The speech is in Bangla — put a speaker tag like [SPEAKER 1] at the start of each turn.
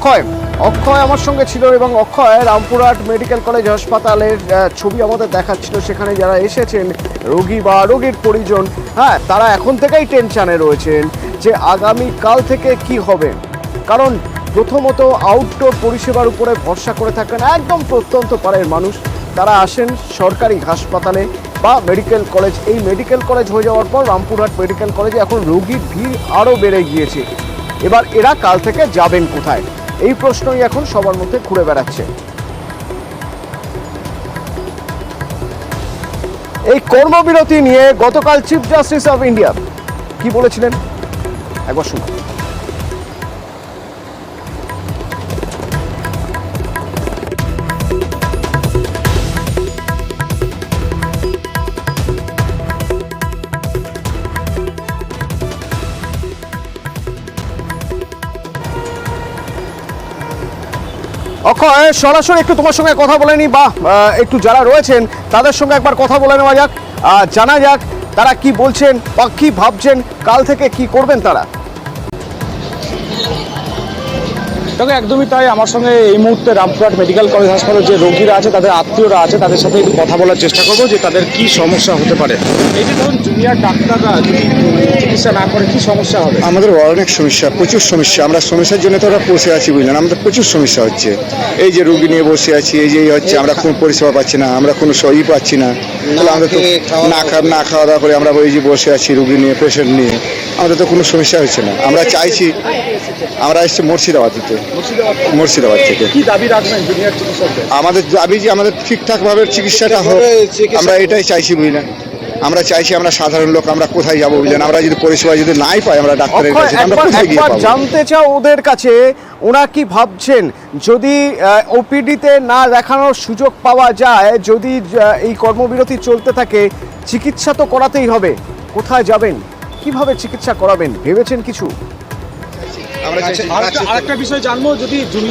[SPEAKER 1] অক্ষয় অক্ষয় আমার সঙ্গে ছিল এবং অক্ষয় রামপুরহাট মেডিকেল কলেজ হাসপাতালের ছবি আমাদের দেখাচ্ছিল। সেখানে যারা এসেছেন রোগী বা রোগীর পরিজন, হ্যাঁ, তারা এখন থেকেই টেনশনে রয়েছেন যে আগামী কাল থেকে কি হবে। কারণ প্রথমত আউটডোর পরিষেবার উপরে ভরসা করে থাকেন একদম প্রত্যন্ত পাড়ার মানুষ। তারা আসেন সরকারি হাসপাতালে বা মেডিকেল কলেজ। এই মেডিকেল কলেজ হয়ে যাওয়ার পর রামপুরহাট মেডিকেল কলেজে এখন রোগীর ভিড় আরও বেড়ে গিয়েছে। এবার এরা কাল থেকে যাবেন কোথায়, এই প্রশ্নই এখন সবার মধ্যে ঘুরে বেড়াচ্ছে। এই কর্মবিরতি নিয়ে গতকাল চিফ জাস্টিস অফ ইন্ডিয়া কি বলেছিলেন একবার শুনুন। অক্ষয়, সরাসরি একটু তোমার সঙ্গে কথা বলে নি বা একটু যারা রয়েছেন তাদের সঙ্গে একবার কথা বলে নেওয়া যাক, জানা যাক তারা কি বলছেন বা কি ভাবছেন, কাল থেকে কি করবেন তারা।
[SPEAKER 2] তবে একদমই তাই, আমার সঙ্গে এই মুহূর্তে রামপুরহাট মেডিকেল কলেজ হাসপাতালের যে রোগীরা আছে, তাদের আত্মীয়রা আছে, তাদের সাথে একটু কথা বলার চেষ্টা করবো যে তাদের কি সমস্যা হতে পারে। এই যে ধরুন জুনিয়র ডাক্তাররা যদি চিকিৎসা না করে কি সমস্যা হবে?
[SPEAKER 3] আমাদের অনেক সমস্যা, প্রচুর সমস্যা। আমরা সমস্যার জন্য তো ওরা বসে আছি, বুঝলেন, আমাদের প্রচুর সমস্যা হচ্ছে। এই যে রুগী নিয়ে বসে আছি, এই যে হচ্ছে আমরা কোনো পরিষেবা পাচ্ছি না, আমরা কোনো সই পাচ্ছি না। তাহলে আমাদের তো না খাওয়া দাওয়া করে আমরা ওই যে বসে আছি রুগী নিয়ে, পেশেন্ট নিয়ে, আমাদের তো কোনো সমস্যা হচ্ছে না। আমরা চাইছি, আমরা এসেছি মুর্শিদাবাদ থেকে।
[SPEAKER 2] কি দাবি রাখবেন জুনিয়র চিকিৎসকদের?
[SPEAKER 3] আমাদের দাবি যে আমাদের ঠিকঠাকভাবে চিকিৎসাটা হোক, আমরা এটাই চাইছি, বুঝলেন। আমরা চাইছি, আমরা সাধারণ লোক, আমরা কোথায় যাবো, বুঝলেন। আমরা যদি পরিষেবা যদি নাই পাই আমরা ডাক্তারের কাছে, আমরা কোথায় গিয়ে পাবো?
[SPEAKER 1] জানতে চাও ওদের কাছে ওরা কি ভাবছেন, যদি ওপিডিতে না দেখানোর সুযোগ পাওয়া যায়, যদি এই কর্মবিরতি চলতে থাকে, চিকিৎসা তো করাতেই হবে। কোথায় যাবেন, কিভাবে চিকিৎসা করাবেন, ভেবেছেন কিছু?
[SPEAKER 2] আরেকটা বিষয় জানবো, যদি জুনিয়র